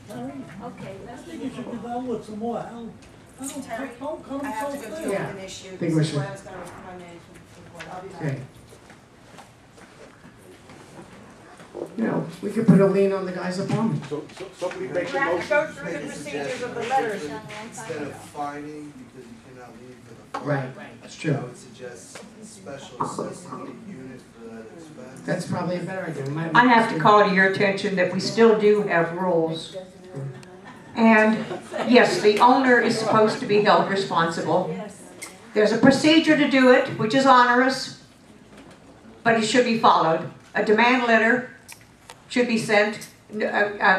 Terry, Okay, I let's think you should develop some more help. Terry, Don't come I have to so go clear. through Yeah. an issue. Think This we is should- why I was gonna report my management report. I'll be back. Okay. You know, we could put a lien on the guy's apartment. So somebody make We a have to motion. go through the procedures of the letters. Instead of fining, because you cannot leave with a fine. Right, that's I true. would suggest special assessing the unit for that expense. That's probably a better idea. I have to call to your attention that we still do have rules. And yes, the owner is supposed to be held responsible. There's a procedure to do it, which is onerous, but it should be followed. A demand letter should be sent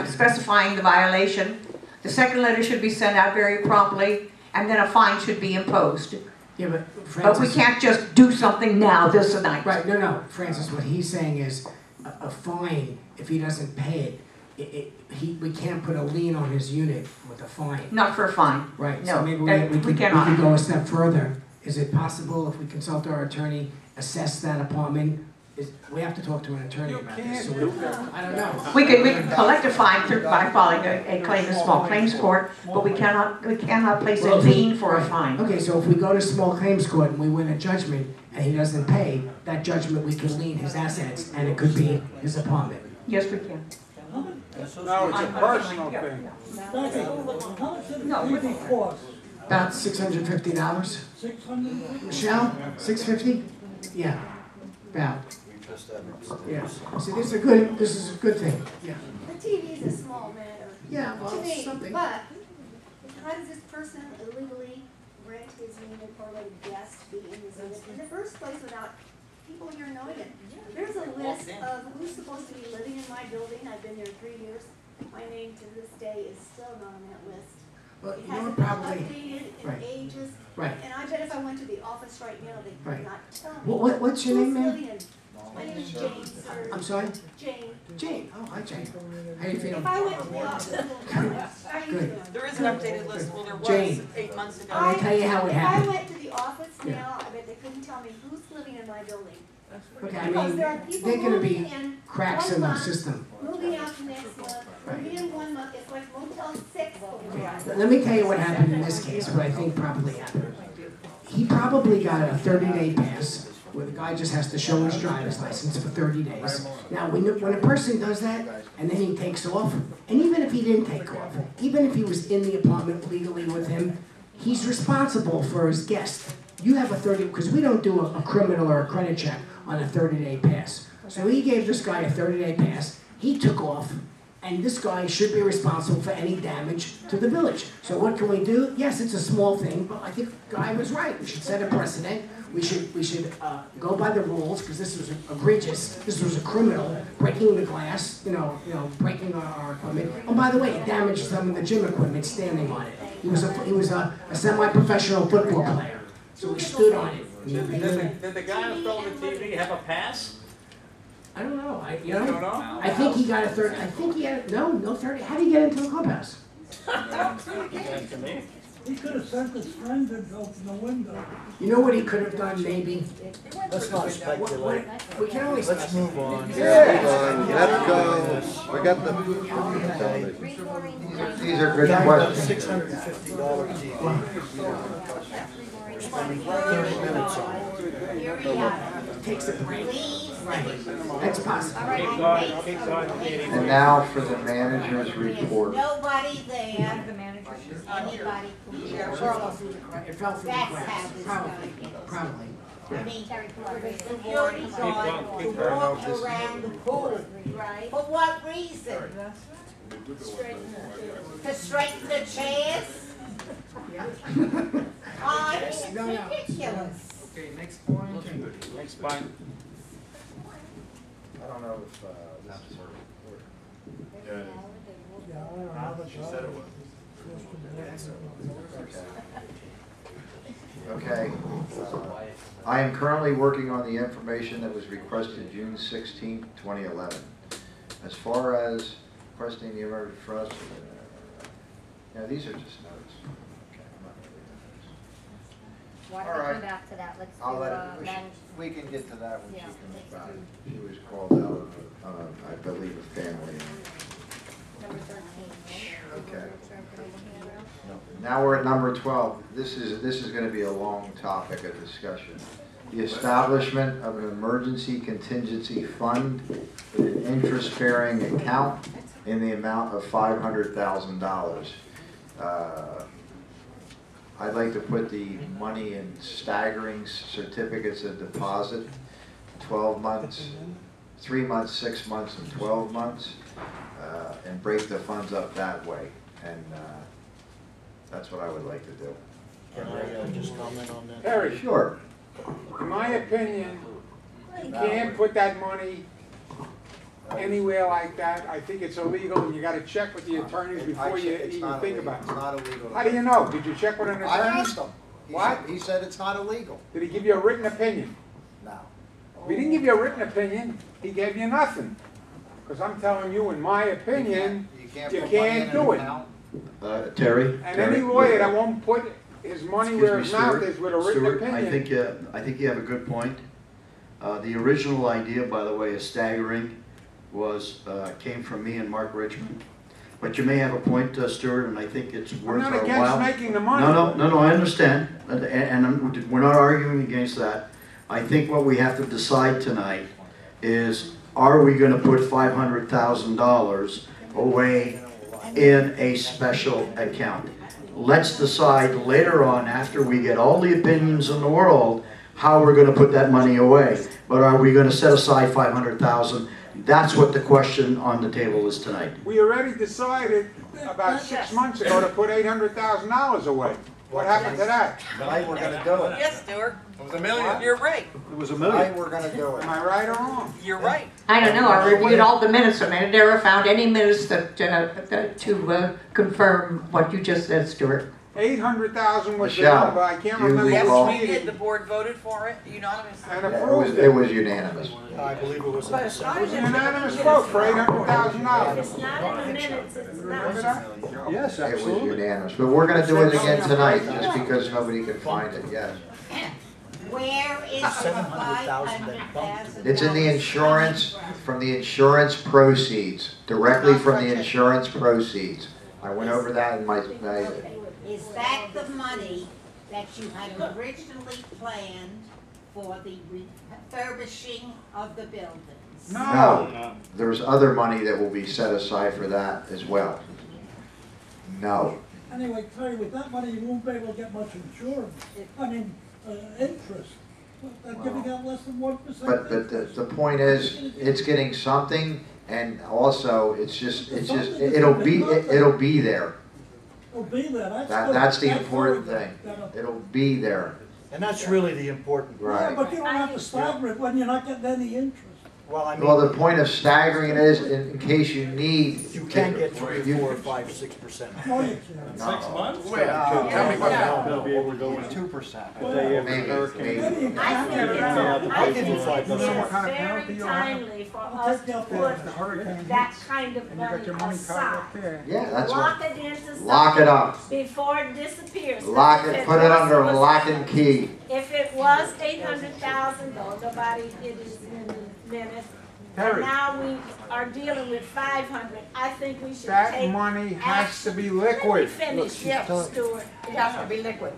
specifying the violation. The second letter should be sent out very promptly, and then a fine should be imposed. Yeah, but But we Francis. can't just do something now, this night. Right, no, Francis, what he's saying is a fine, if he doesn't pay it, we can't put a lien on his unit with a fine. Not for a fine. Right, No, so maybe that- we we could cannot. go a step further. Is it possible if we consult our attorney, assess that apartment? We have to talk to an attorney about this. So I don't know. We can collect a fine by filing a claim in small claims court, but we cannot place a Well, if we- lien for a right. fine. Okay, so if we go to small claims court and we win a judgment and he doesn't pay, that judgment, we can lien his assets and it could be his apartment. Yes, we can. No, it's a personal thing. Becky, how much did No, the TV cost? About $650. 600? Michelle, $650? Yeah, about. Yeah. See, this is a good thing. Yeah. The TV is a small matter Yeah, well, to it's me, something. but how does this person illegally rent his unit or let a guest be in his unit in the first place without people here knowing it? There's a list of who's supposed to be living in my building. I've been there 3 years. My name to this day is still not on that list. Well, It you know hasn't what, been probably, updated in right. ages. Right. And I bet if I went to the office right now, they Right. could not tell me. What's your name, Who's ma'am? living in- My name is Jane, sir. I'm sorry? Jane. Jane. Oh, hi, Jane. How you feeling? If I went to the office, how you Good. doing? There is an updated list, well, there was Jane. 8 months ago. I'll tell you how it happened. If I went to the office Yeah. now, I bet they couldn't tell me who's living in my building. Okay, I Because mean, there are people there are gonna moving be in cracks one in the month, system. moving out the next month, Right. moving in 1 month, it's like Motel 6 over there. Let me tell you what happened in this case, what I think probably happened. He probably got a 30-day pass, where the guy just has to show his driver's license for 30 days. Now, when a person does that, and then he takes off, and even if he didn't take off, even if he was in the apartment legally with him, he's responsible for his guest. You have a 30, because we don't do a criminal or a credit check on a 30-day pass. So he gave this guy a 30-day pass, he took off, and this guy should be responsible for any damage to the village. So what can we do? Yes, it's a small thing, but I think the guy was right. We should set a precedent. We should go by the rules, because this was egregious. This was a criminal breaking the glass, breaking our equipment. Oh, by the way, it damaged some of the gym equipment standing on it. He was a semi-professional football player, so he stood on it. Did the guy who filmed the TV have a pass? I don't know. You don't know? I think he got a 30. I think he had no 30. How did he get into the clubhouse? To me. He could have sent his friend and opened the window. You know what he could have done, maybe? Let's not speculate. We can always. Let's move on. Let's go. I got the. These are good Now, we've got questions. $650 TV. We're spending 30 minutes on it. Here we are. Takes a break. Please. Right. That's possible. All right, Keep I going, wait. keep going, meeting. And now for the manager's There's report. nobody there. The manager. Anybody can hear. It fell through the That's cracks. how this Probably. goes. Probably. I mean, the security guard to Keep going. walk around the pool. Right. For what reason? To straighten the chairs? Yeah. Oh, it's No, no. ridiculous. Okay, next point. Next point. I don't know if this is her report. Yeah, I don't know how the she said it was. Okay. I am currently working on the information that was requested June 16, 2011. As far as requesting the emergency trust, these are just notes. Okay, I'm not gonna read the notes. Why All don't we right. come back to that? Let's do, I'll let it, manage. we can get to that when Yeah, she comes let's back. do- She was called out, I believe, a family. Number 13. Okay. Now we're at number 12. This is going to be a long topic of discussion. The establishment of an emergency contingency fund with an interest-bearing account in the amount of $500,000. I'd like to put the money in staggering certificates of deposit, 12 months, 3 months, 6 months, and 12 months, and break the funds up that way. And that's what I would like to do. Can I just comment on that? Harry, Sure. in my opinion, you can't put that money anywhere like that. I think it's illegal, and you gotta check with the attorneys before you even think about It's it. not illegal. How do you know? Did you check with an I attorney? asked him. What? He said it's not illegal. Did he give you a written opinion? No. If he didn't give you a written opinion, he gave you nothing. Because I'm telling you, in my opinion, You you can't put money can't in an do it. account. Terry? And any lawyer that won't put his money where his mouth is with a written opinion. I think you have a good point. The original idea, by the way, of staggering came from me and Mark Richmond. But you may have a point, Stuart, and I think it's I'm worth not our against while. making the money. No, I understand, we're not arguing against that. I think what we have to decide tonight is, are we going to put $500,000 away in a special account? Let's decide later on, after we get all the opinions in the world, how we're going to put that money away. But are we going to set aside $500,000? That's what the question on the table is tonight. We already decided about 6 months ago to put $800,000 away. What happened to that? Tonight we're gonna do it. Yes, Stuart. It was $1 million. You're right. It was $1 Tonight we're gonna do it. Am I right or wrong? You're right. I don't know, I reviewed all the minutes and I never found any minutes that, to confirm what you just said, Stuart. 800,000 was the Michelle, number. I can't you remember Yes, recall- which we did. meeting. The board voted for it unanimously. And Yeah, approved it it. was unanimous. I believe it was. But it's not It was an unanimous vote for $800,000. It's not in the minutes, it's Remember not. that? Yes, It was unanimous, but we're gonna do it again tonight, just because nobody can find it, yes. Where is the $500,000? It's in the insurance, from the insurance proceeds, directly from the insurance proceeds. I went over that in my Is that the money that you had originally planned for the refurbishing of the buildings? no, there's other money that will be set aside for that as well. No. Anyway, Terry, with that money, you won't be able to get much insurance, interest. They're giving out less than 1%. But the point is, it's getting something, and also, it'll be there. It'll be there, That's the important thing. It'll be there, And that's really the important. Yeah, right? but you don't have to stagger it when you're not getting any interest. Well, I Well, mean, the point of staggering it is, in case you need. you can't get 3, 4, 5, 6%. No, you can't. 6 months? They'll be able to go in 2%. Maybe. I'll give you 5%. It's penalty you'll have? timely for us to put that kind of money aside. Yeah, that's Lock what, it into lock it up. something before it disappears. Lock it, put it under lock and key. If it was 800,000, though, nobody did it in the minutes. Terry. Now we are dealing with 500. I think we should That take. money has to be Let me liquid. finish, yes, Stuart. It has to be liquid.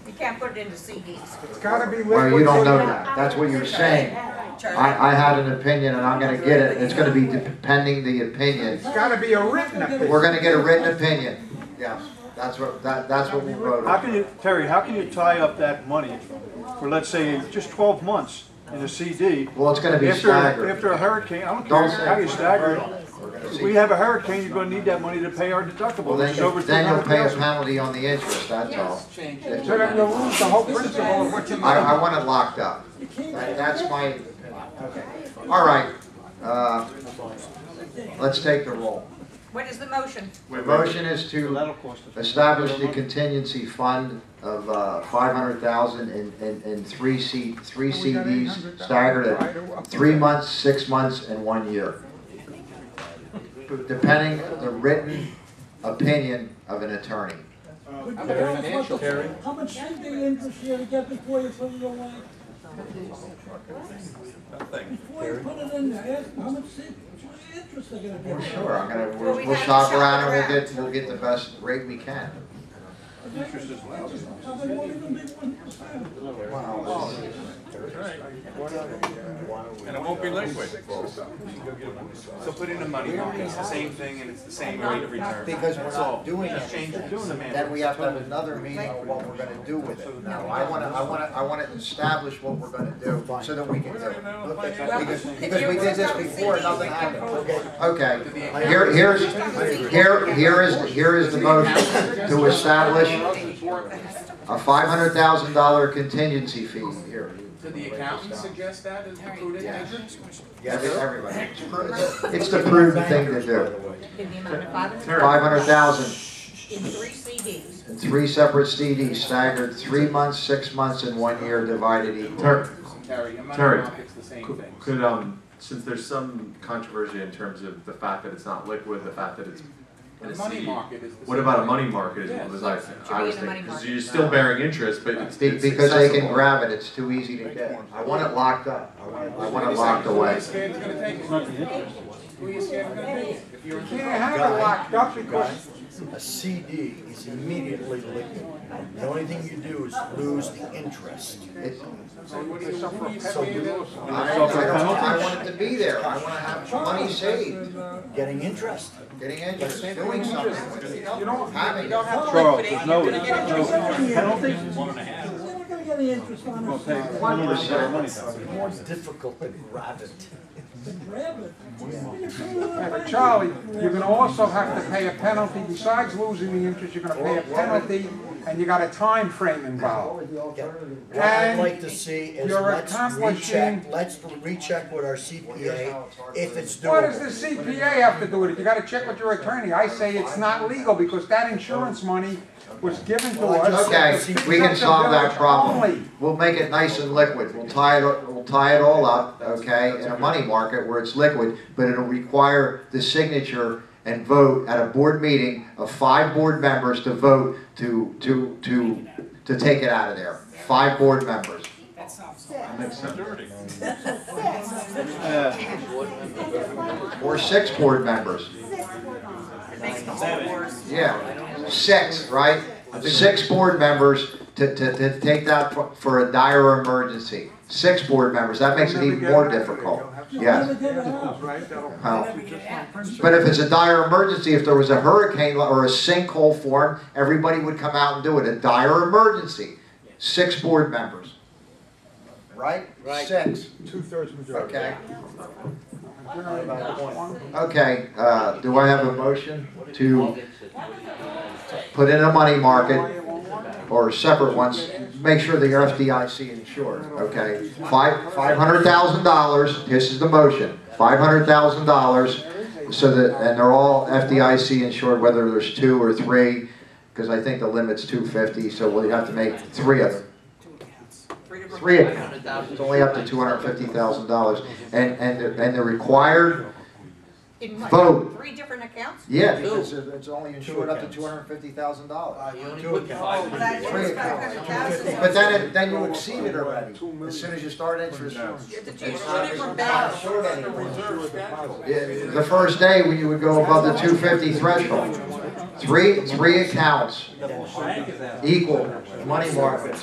You can't put it into CDs. It's gotta be Well, liquid. you don't so know you- that. That's what you're saying. I had an opinion and I'm gonna get it. It's gonna be depending the opinion. It's gotta be a written opinion. We're gonna get a written opinion. Yes, that's what we'll vote How on. can you, Terry, how can you tie up that money for, let's say, just 12 months in a CD? Well, it's gonna be After staggered. a hurricane, I don't Don't care say how you stagger it. We're gonna If see. we have a hurricane, you're gonna need that money to pay our deductible, Well, which is over then you'll pay a 300,000. penalty on the interest, that's all. So then you'll lose the whole principle of what you I want it locked up. That's my, okay. All right, let's take the roll. What is the motion? The motion is to That'll cost us. establish the contingency fund of $500,000 in three CDs staggered at 3 months, 6 months, and 1 year, depending on the written opinion of an attorney. How much CD interest you to get before you put it away? Before you put it in there, ask them how much CD interest they're gonna give. Sure, Well, we we'll have to shop shop around and around. we'll get the best rate we can. Interest is low. So they won't even be 1%. And it won't be liquid. So put in a money market, it's the same thing and it's the same rate of return. Because we're That's all. not doing Just change it, the semantics. then we have to have another meeting of what we're gonna do with it. Now, I wanna establish what we're gonna do so that we can do it. Because we did this before, and nothing happened. Okay, here is the motion to establish a $500,000 contingency fee here. Did the accountant suggest that as the prudent measure? Yes, everybody. It's the prudent thing to do. In the amount of 500,000 in 3 CDs. in 3 separate CDs, staggered 3 months, 6 months, and 1 year, divided equally. Terry, a money Terry, market's the same thing. could, since there's some controversy in terms of the fact that it's not liquid, the fact that it's in The a money CD, market is the what same. about a money market, Yes. was I be was in a money thinking, because market. you're still bearing interest, but it's Because they can accessible. grab it, it's too easy to get. I want it locked up. I want it locked away. Who are you scared is gonna take it? Who are you scared is gonna take it? If you're You in can't have it locked up because A CD is immediately liquid. The only thing you do is lose the interest. It's- So what do you, who are you So paying you- it? I want it to be there. I want to have money saved, Getting interest. getting interest, doing something with it. you don't, Having You don't it. have to liquidate, you're gonna get interest. Penalty? They're not gonna get any interest on it. 1%. More difficult to grab it. Grab it. yeah, but Charlie, you're gonna also have to pay a penalty, besides losing the interest, you're gonna pay a penalty, and you got a time frame involved. What I'd like to see is you're let's accomplishing- recheck with our CPA if it's What does the doable. CPA have to do with it? You gotta check with your attorney. I say it's not legal, because that insurance money was given to us. Okay, we can solve that problem. We'll make it nice and liquid. We'll tie it all up, okay, in a money market where it's liquid, but it'll require the signature and vote at a board meeting of 5 board members to vote to take it out of there. 5 board members. Or 6 board members. It makes the whole worse. Yeah, 6, right? 6 board members to take that for a dire emergency. 6 board members, that makes it even more difficult. Yes. But if it's a dire emergency, if there was a hurricane or a sinkhole formed, everybody would come out and do it. A dire emergency. 6 board members. Right? 6. 2/3 majority. Okay. Okay, do I have a motion to put in a money market or separate ones? Make sure that you're FDIC insured, okay? $500,000, this is the motion, $500,000 so that, and they're all FDIC insured, whether there's 2 or 3, because I think the limit's 250, so we'll have to make 3 of them. 3 accounts. It's only up to $250,000, and the required In what, vote. 3 different accounts? Yeah, because it's only insured up to $250,000. That's Three accounts. But then you exceed it already, as soon as you start interest. You have to choose 2 different banks. The first day when you would go above the 250 threshold. 3 accounts equal money market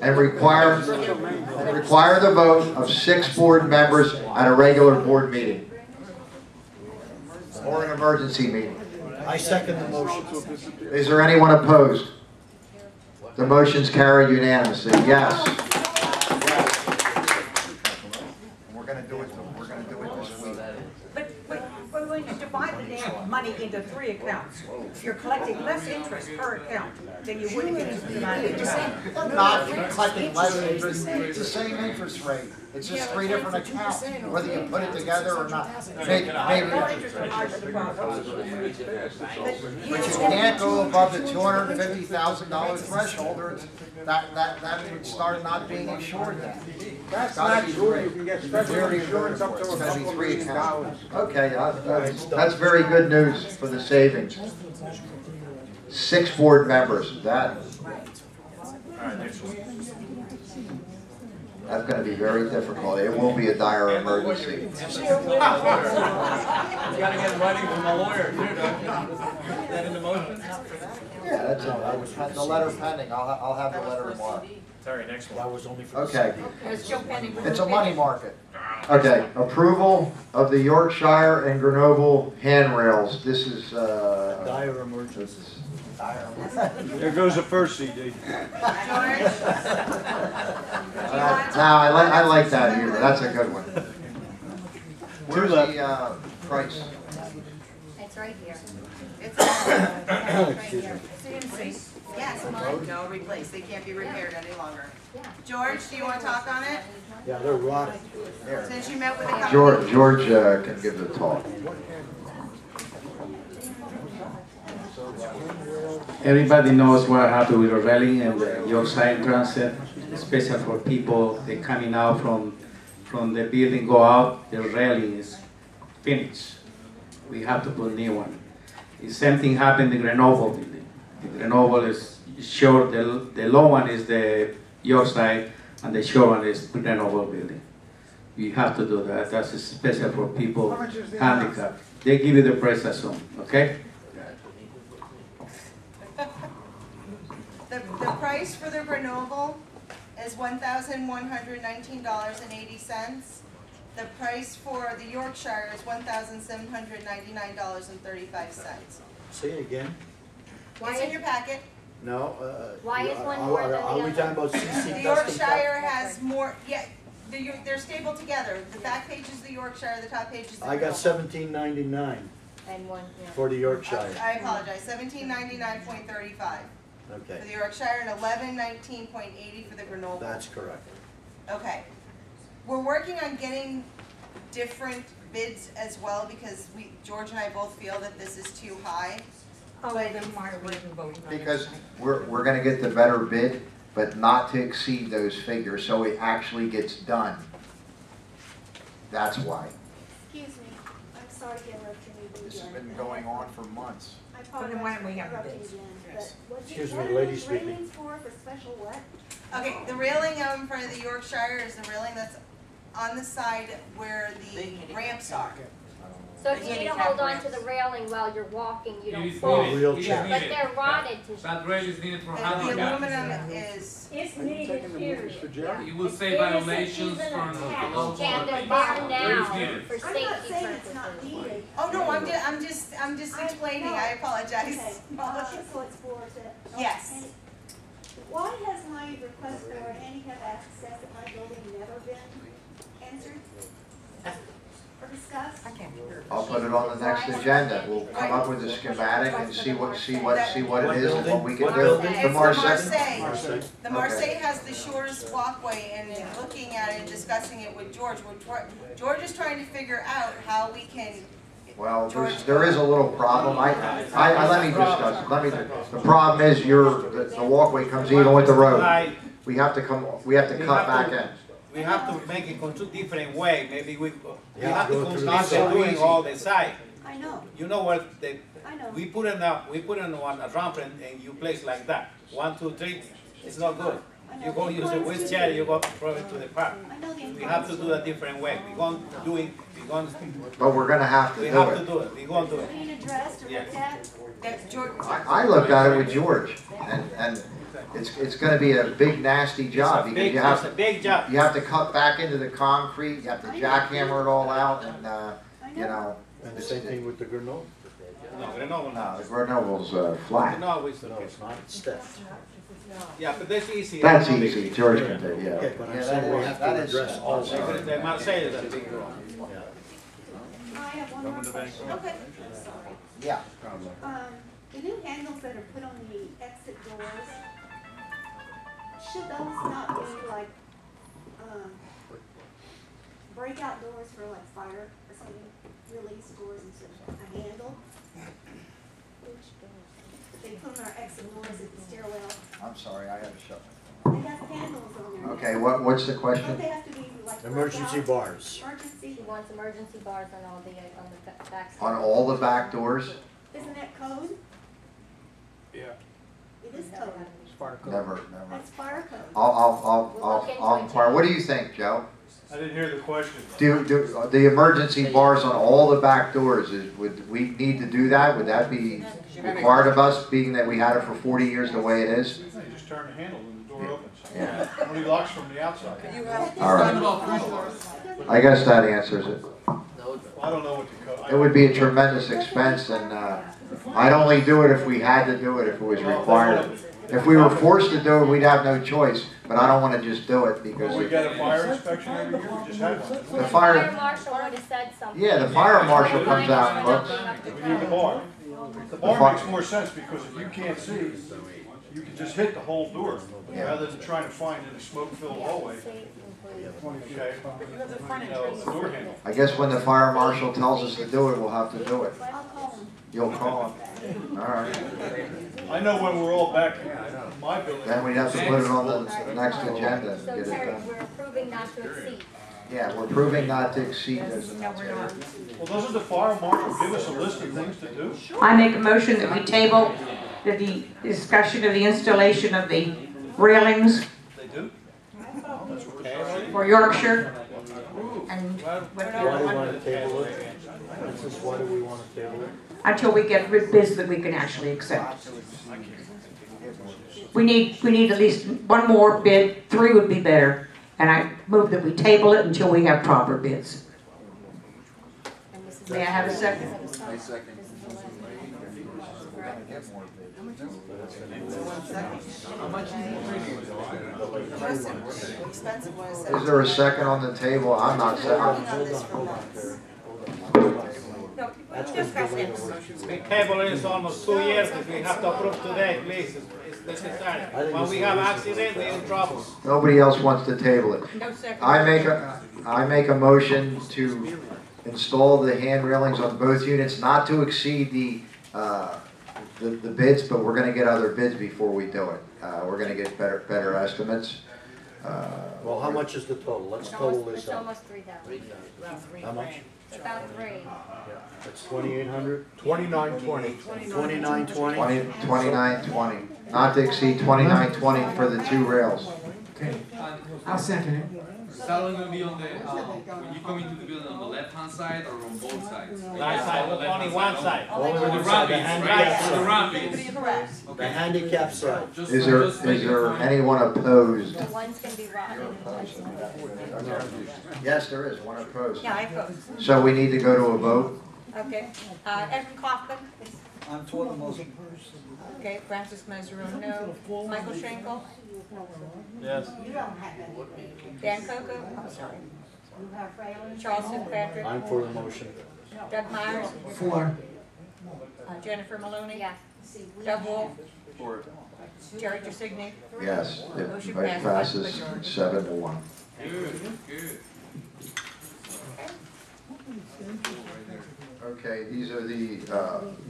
and require the vote of 6 board members at a regular board meeting or an emergency meeting. I second the motion. Is there anyone opposed? The motion's carried unanimously. Yes. We're gonna do it this week. But when you divide the damn money into 3 accounts, you're collecting less interest per account than you would if you just divided it into Not collecting less interest, it's the same interest rate. It's just 3 different accounts, whether you put it together or not. Maybe. interest and higher the problem. But you can't go above the $250,000 threshold, or that would start not being insured then. That's Gotta not be true. three. You can get special Very insurance up to It's a gotta be couple of three $1 million. accounts. Okay, that's very good news for the savings. 6 board members, that. That's gonna be very difficult. It won't be a dire emergency. You gotta get writing from a lawyer too, don't you? Is that in the motion? Yeah, that's it. The letter pending. I'll have the letter tomorrow. Sorry, next one. That was only for. Okay. There's Joe Penny. It's a money market. Okay, approval of the Yorkshire and Grenoble handrails. This is, Dire emergency. There goes the first CD. I like that humor. That's a good one. Where's the, price? It's right here. It's right here. Yes, mine. No, replace. They can't be repaired any longer. George, do you want to talk on it? Yeah, they're rotten. Since you met with the company. George can give the talk. Everybody knows what happened with the railing and the Yorkshire Transit, especially for people that coming out from the building, go out, the railing is finished. We have to put a new one. The same thing happened in the Grenoble building. The Grenoble is short, the low one is the Yorkshire, and the short one is the Grenoble building. You have to do that. That's special for people handicapped. They give you the price as soon, okay? The price for the Grenoble is $1,119.80. The price for the Yorkshire is $1,799.35. Say it again. It's in your packet. No, Why is one more than the Are we other? talking about CC? The Yorkshire has more, yeah, they're stapled together. The back page is the Yorkshire, the top page is the I got Grenoble. $17.99 And one, yeah. for the Yorkshire. I apologize, $17.99.35 for Okay, the Yorkshire and $11.19.80 for the Grenoble. that's correct. Okay. We're working on getting different bids as well because George and I both feel that this is too high. Oh, then why are we even voting on it? Because we're gonna get the better bid, but not to exceed those figures, so it actually gets done. That's why. Excuse me, I'm sorry to interrupt you. This has been going on for months. I So then why don't we have apologize bids? for interrupting again, but what's Excuse what me, are lady those speaking. railings for special what? Okay, the railing for the Yorkshire is the railing that's on the side where the ramps are. So if you need to hold on to the railing while you're walking, you don't Oh, fall. wheelchair. But they're rotted to. That rail is needed for And the handicap. aluminum is, It's needed, period. You will save violations from the local And they're authorities. burned Where is down needed. for I'm not safety saying it's not purposes. needed. oh no, I'm just explaining, I Okay, apologize. so it's for the. Yes. Why has my request for handicap access at my building never been answered? Or discussed? I can't hear. I'll put it on the next agenda. We'll come up with a schematic and see what it is and what we can do. It's The the Marseille? Marseille. The Marseille has the shortest walkway, and in looking at it and discussing it with George, George is trying to figure out how we can. Well, there is a little problem. Let me discuss it. The problem is the walkway comes even with the road. We have to cut back in. We have to make it in two different ways. Maybe we Yeah, have to go through consider the- doing all the side. I know, You know what? I know. We put in a ramp and you place like that. 1, 2, 3. It's not good. You go use a wheelchair. You go probably to the park. I know the We have to do a different way. We're going to do it. But we're gonna have to We do have to it. do it. We're going to do it. Being addressed or looked at, I looked at it with George, and it's gonna be a big nasty job because It's a big job. you have to cut back into the concrete, you have to jackhammer it all out, and, you know. And the same thing with the Grenoble. No, Grenoble No, now. the Grenoble's flat. No, it's No, okay. it's not, it's steps. Yeah, but that's easy. That's easy, George can do, Okay, yeah. but I'm saying we have to address all sides. The Marseille is a big one. I have one more question. Okay. Sorry. Yeah. The new handles that are put on the exit doors, should those not be like, breakout doors for like fire or something, release doors instead of a handle? They put on our exit doors at the stairwell, I'm sorry, I gotta shut. they have handles on there. Okay, what's the Don't question? they have to be like? Emergency breakout? bars. Emergency, He wants emergency bars on all the back. On all the back doors? isn't that code? Yeah. It is code. Never. That's fire code. I'll inquire. What do you think, Joe? I didn't hear the question. Do the emergency bars on all the back doors, would we need to do that? Would that be required of us, being that we had it for 40 years the way it is? You just turn the handle and the door opens. Yeah. Only locks from the outside. All right. I guess that answers it. I don't know what the code. It would be a tremendous expense, and I'd only do it if we had to do it, if it was required. If we were forced to do it, we'd have no choice, but I don't want to just do it because... We get a fire inspection every year, we just had one. The fire... marshal would have said something. Yeah, the fire marshal comes out and looks. We need the bar. The bar makes more sense because if you can't see, you can just hit the whole door, rather than trying to find in a smoke-filled hallway. Okay, the door handle. I guess when the fire marshal tells us to do it, we'll have to do it. You'll call him. All right. I know when we're all back in my building. Then we'd have to put it on the next agenda and get it Terry, done. we're approving not to exceed. Yeah, we're proving not to exceed those No, amounts. we're not. Well, doesn't the fire marshal give us a list of things to do? I make a motion that we table the discussion of the installation of the railings They do? for Yorkshire. And Why do we want to table it? Why do we want to table it? until we get bids that we can actually accept. We need at least one more bid, 3 would be better. And I move that we table it until we have proper bids. May I have a second? I second. Expensive one Is there a second on the table? I'm not Working on second. this for months. We table is almost 2 years, if we have to approve today, please, it's necessary. When we have accident, we're in trouble. Nobody else wants to table it. No second. I make a motion to install the hand railings on both units, not to exceed the bids, but we're gonna get other bids before we do it. We're gonna get better estimates. Well, how much is the total? Let's total this It's up. almost 3,000. How much? It's about 3. That's 2,800? 2920. 2920? 2920, not to exceed 2920 for the 2 rails. Okay, I'll second it. Is that only going to be on the, when you come into the building, on the left-hand side or on both sides? Right side, only one side. Only For the one side, the rapids, handicap right? For the side. rapids. Correct. The handicap side. Is there anyone opposed? The one's going to be rotten. Yes, there is, one opposed. Yeah, I vote. So we need to go to a vote? Okay. Edwin Kaufman? I'm for the motion. Okay. Francis Mazerow, no. Michael Schenkel? Yes. You don't have any. Dan Coco? I'm sorry. You have Fraley. Charles Fitzpatrick? I'm for the motion. Doug Myers? 4. Jennifer Maloney? Yes. Doug Wolf? For Jerry Tersigny? Yes, the Motion vote passed. passes 7-1. Good, good. Okay, these are the,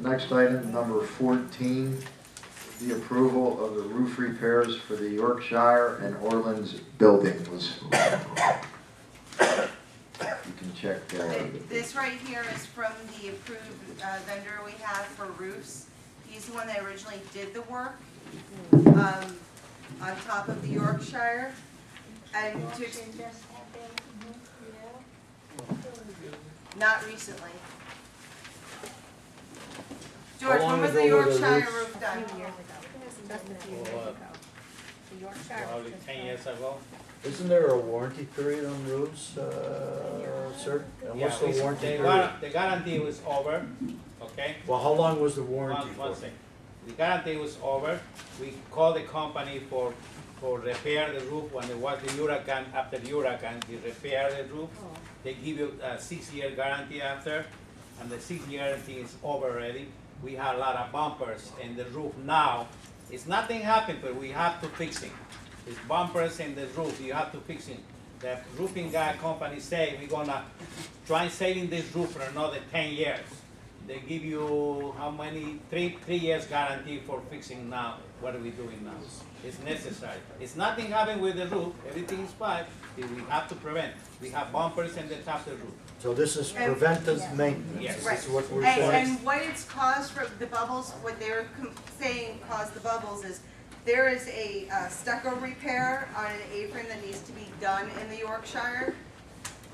next item, number 14, the approval of the roof repairs for the Yorkshire and Orleans buildings. You can check, This right here is from the approved vendor we have for roofs. He's the one that originally did the work on top of the Yorkshire. And to, not recently. George, How long when was ago the were the Yorkshire roofs? roof done? A few years ago. Just a few years ago. The Yorkshire. Probably 10 years ago. Isn't there a warranty period on roofs, sir? And what's the warranty period? The guarantee was over, okay? Well, how long was the warranty One for? second. The guarantee was over. We called the company for repair the roof when there was the hurricane. After the hurricane, they repair the roof. They give you a 6-year guarantee after, and the 6-year guarantee is over already. We have a lot of bumpers in the roof now. It's nothing happened, but we have to fix it. It's bumpers in the roof. You have to fix it. The roofing guy company say we're gonna try saving this roof for another 10 years. They give you how many? 3 years guarantee for fixing now. What are we doing now? It's necessary. It's nothing happened with the roof. Everything is fine. We have to prevent. We have bumpers in the top of the roof. So this is preventive maintenance, Yes. this is what we're saying? And what it's caused from the bubbles, what they're saying caused the bubbles is There is a stucco repair on an apron that needs to be done in the Yorkshire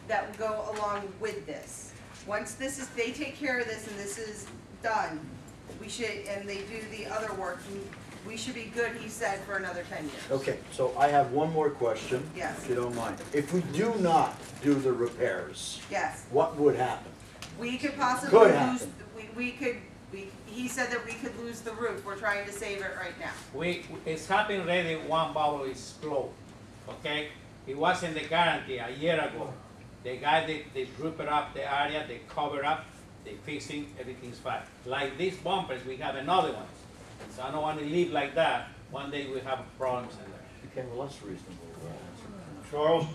that will go along with this. Once this is, they take care of this and this is done, we should, and they do the other work, we should be good, he said, for another 10 years. Okay, so I have one more question. Yes. If you don't mind. If we do not do the repairs, Yes. what would happen? We could possibly Could lose, happen. he said that we could lose the roof. We're trying to save it right now. It's happened already, one bubble explode, okay? It was in the guarantee a year ago. The guy, they rip it up the area, they cover up, they fixing, everything's fine. Like these bumpers, we have another one. So I don't want to leave like that. One day we have problems in there. Became less reasonable. Charles?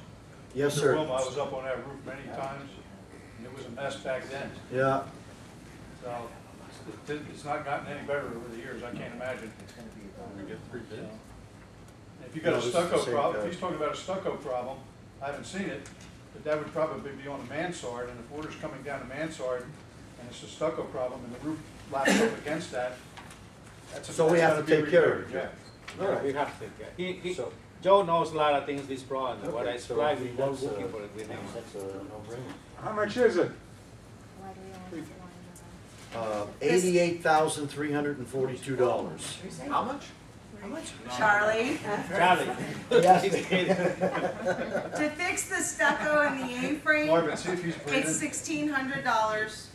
Yes, Mr. sir. Wilma, I was up on that roof many times, and it was a mess back then. Yeah. So, it's not gotten any better over the years, I can't imagine. If you got No, a this is stucco the same problem, guy. if he's talking about a stucco problem, I haven't seen it, but that would probably be on the mansard, and if water's coming down the mansard, and it's a stucco problem, and the roof laps up against that, So we have to take care of it. Yeah. Yeah, we have to take care. Joe knows a lot of things, this problem, what I Okay, so explained, we were that's, looking for it with him. That's a no-brainer. How much is it? $88,342. How much? Charlie? Charlie. To fix the stucco and the A-frame, Marvin, see if he's breathing. it's $1,600.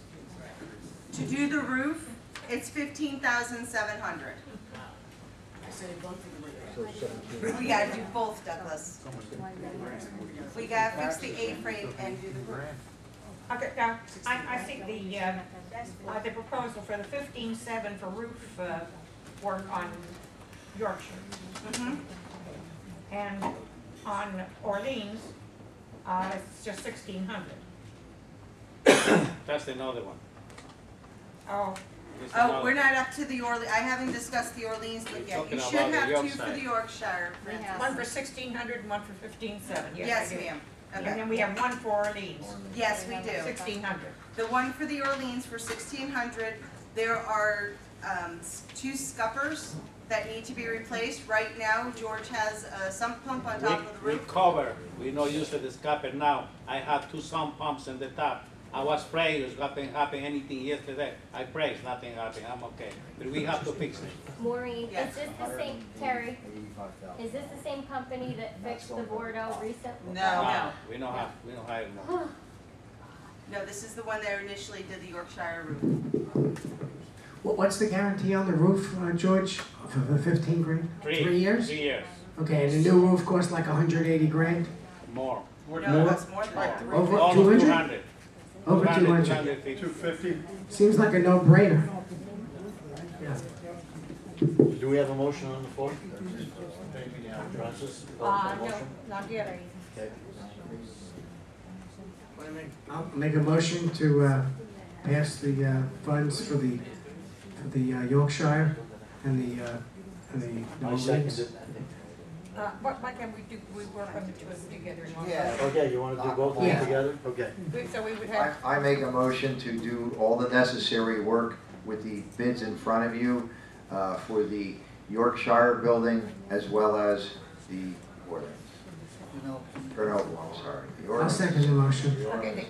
To do the roof, it's $15,700. We gotta do both, Douglas. We gotta fix the A-frame and do the roof. Okay, now, I think the proposal for the 15.7 for roof work on Yorkshire. And on Orleans, it's just 1,600. That's another one. Oh. This is Oh, another- we're not up to the Orleans, I haven't discussed the Orleans yet. You talking should about the have two for Yorkshire. the Yorkshire. One for 1,600 and one for 15.7, yes, Yes, I do. ma'am. And Okay. then we have one for Orleans. Yes, we do. 1,600. The one for the Orleans for 1,600, there are two scuppers that need to be replaced. Right now, George has a sump pump on top of the We roof. cover, we not use the scupper now. I have two sump pumps in the top. I was praying, it's nothing happened anything yesterday. I prayed, nothing happened, I'm okay. But we have to fix it. Maureen, Yes. is this the same, Terry, is this the same company that fixed the Bordeaux recently? No. We don't hire more. No, this is the one that initially did the Yorkshire roof. What's the guarantee on the roof, George, for the 15 grand? 3 years? 3 years, Okay, and the new roof costs like 180 grand? more. No, that's more than that. Over Almost 200? 200. Over 200. 250. 250. Seems like a no-brainer. Do we have a motion on the floor? Francis? No, not yet. Okay. I'll make a motion to pass the funds for the Yorkshire and the I second it. Why can't we work on the two of them together in one? Okay, you want to do both of them Yeah. together? Okay. So we would have, I make a motion to do all the necessary work with the bids in front of you for the Yorkshire building as well as the Orleans. Grenoble, I'm sorry. The I'll Orleans. second the motion. okay,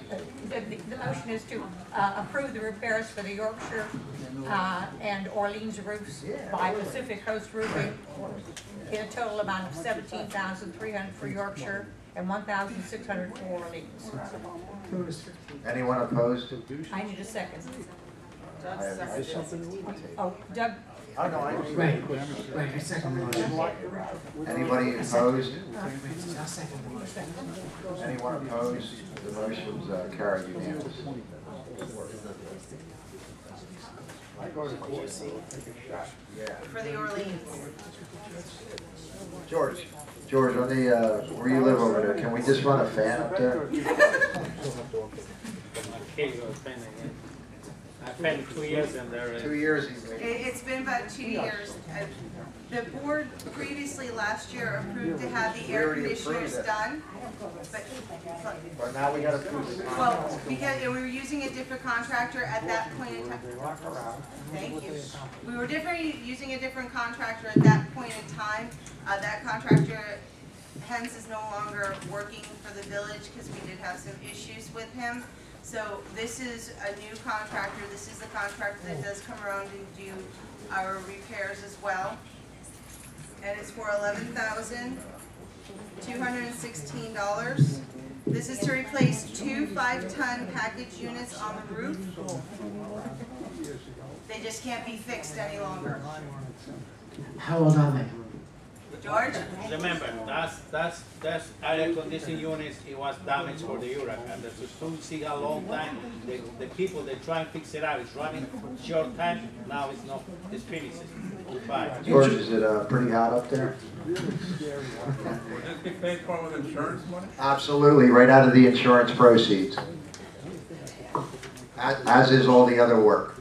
the motion is to approve the repairs for the Yorkshire and Orleans roofs by Pacific Coast Roofing in a total amount of 17,300 for Yorkshire and 1,600 for Orleans. Anyone opposed? I need a second. I- Oh, Doug, Right, I second the motion. Anybody opposed? I'll second the motion. Anyone opposed? The motion's carried unanimously. For the Orleans. George, on the, where you live over there, can we just run a fan up there? I spent 2 years in there. 2 years. It's been about 2 years. The board previously last year approved to have the We air already approved conditioners it. done. But now we gotta prove it. Well, because we were using a different contractor at that point in time. Thank you. We were using a different contractor at that point in time. That contractor hence is no longer working for the village because we did have some issues with him. So this is a new contractor. This is the contractor that does come around and do our repairs as well. And it's for $11,216. This is to replace 2 5-ton package units on the roof. They just can't be fixed any longer. How old are they? George? Remember, that's air conditioning units, it was damaged for the hurricane. The soon see a long time, the people, they try and fix it out, it's running short time, now it's not, it's finished. Goodbye. George, is it pretty hot up there? Would this be paid for with insurance money? Absolutely, right out of the insurance proceeds. As is all the other work.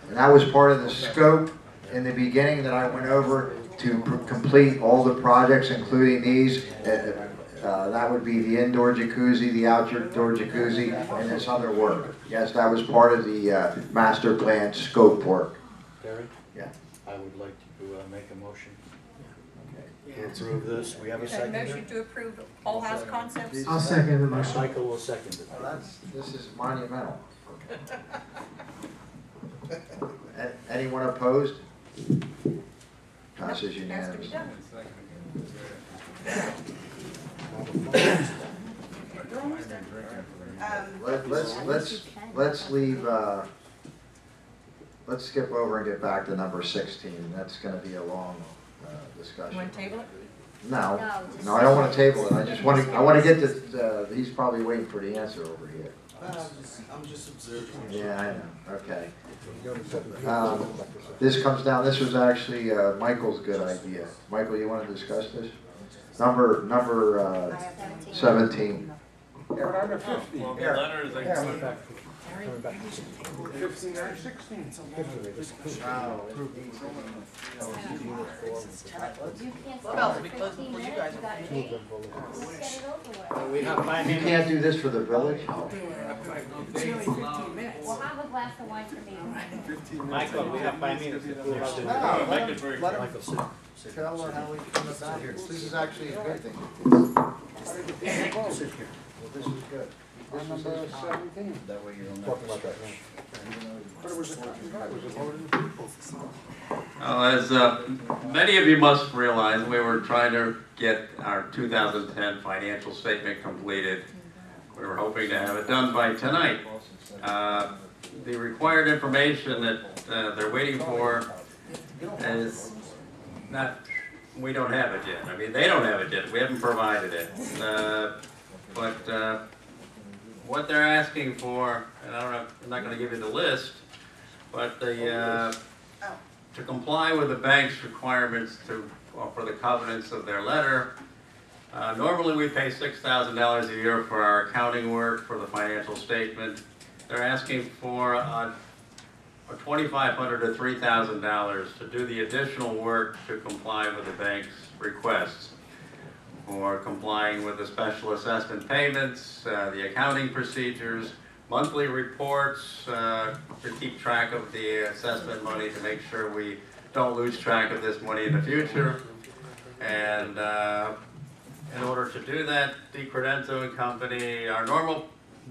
And that was part of the scope in the beginning that I went over to complete all the projects, including these. That would be the indoor jacuzzi, the outdoor jacuzzi, and this other work. Yes, that was part of the master plan scope work. Terry? Yeah. I would like to make a motion to approve this. We have a second. Motion to approve Whole House Concepts? I'll second the motion. Michael will second it. This is monumental. Anyone opposed? Passes unanimously. Let's leave. Let's skip over and get back to number 16. That's going to be a long discussion. You want to table it? No, no, I don't want to table it. I just want to. I want to get this. He's probably waiting for the answer over here. I'm just observing. Yeah, I know. Okay. This comes down. This was actually Michael's good idea. Michael, you want to discuss this? Number 17. Yeah, but under 15. Well, the letter is like. 15 or 16. You can't Well, stop for because 15 for you minutes, guys- you gotta wait. Just get it over with. We have 5 You minutes. can't do this for the village? We'll have a glass of wine for me. Michael, we have 5 minutes. Tell her how we come about here. This is actually a good thing. Well, this is good. Number 17. That way you don't Talking about that. But it was a vote of the people. As many of you must realize, we were trying to get our 2010 financial statement completed. We were hoping to have it done by tonight. The required information that they're waiting for is not, we don't have it yet. I mean, they don't have it yet. We haven't provided it. But what they're asking for, and I don't know, I'm not going to give you the list, but the to comply with the bank's requirements for the covenants of their letter. Normally we pay $6,000 a year for our accounting work for the financial statement. They're asking for $2,500 to $3,000 to do the additional work to comply with the bank's requests, for complying with the special assessment payments, the accounting procedures, monthly reports to keep track of the assessment money to make sure we don't lose track of this money in the future. And in order to do that, DiCredenzo and Company, our normal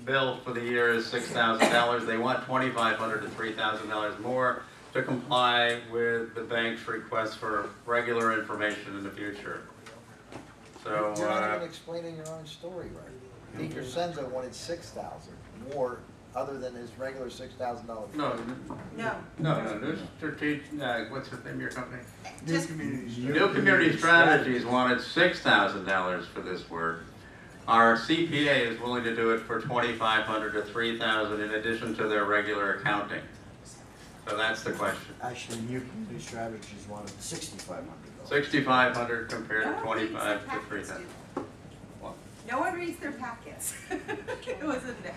bill for the year is $6,000. They want $2,500 to $3,000 more to comply with the bank's request for regular information in the future. So You're not even explaining your own story right. DiCredenzo wanted $6,000 more, other than his regular $6,000. No. No. New strategic. What's the name of your company? Just New Community Strategies wanted $6,000 for this work. Our CPA is willing to do it for $2,500 to $3,000 in addition to their regular accounting. So that's the question. Actually, New Community Strategies wanted $6,500. $6,500 compared to $2,500 to $3,000. No one reads their packets. It was in there.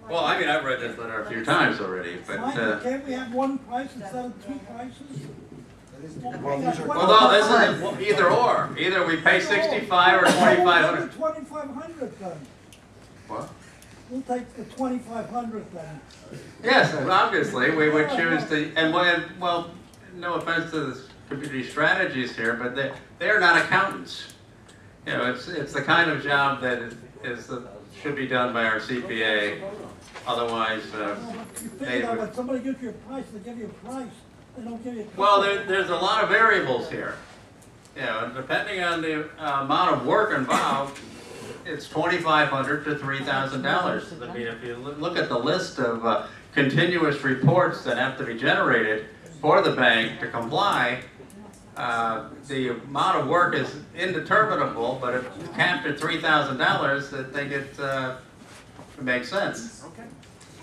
Well, I mean, I've read this letter a few times already, but, Mike, can't we have one price instead of two prices? well, no, this is either or. Either we pay 65 or 2,500. 2,500 then. What? We'll take the 2,500 then. Yes, obviously, we would choose the, and well, no offense to the community strategies here, but they're not accountants. You know, it's the kind of job that should be done by our CPA. Otherwise, You figure that when somebody gives you a price, they give you a price. They don't give you a well, there's a lot of variables here. You know, and depending on the amount of work involved, it's $2,500 to $3,000. I mean, if you look at the list of continuous reports that have to be generated for the bank to comply, the amount of work is indeterminable, but if it's capped at $3,000, I think it makes sense.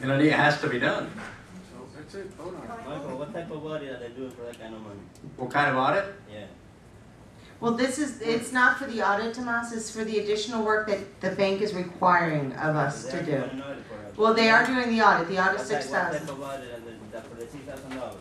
And it has to be done. That's it, vote on it. Michael, what type of audit are they doing for that kind of money? What kind of audit? Yeah. Well, it's not for the audit, Tomas, it's for the additional work that the bank is requiring of us to do. Well, they are doing the audit. The audit's What type $6,000. of audit are they, for the $6,000?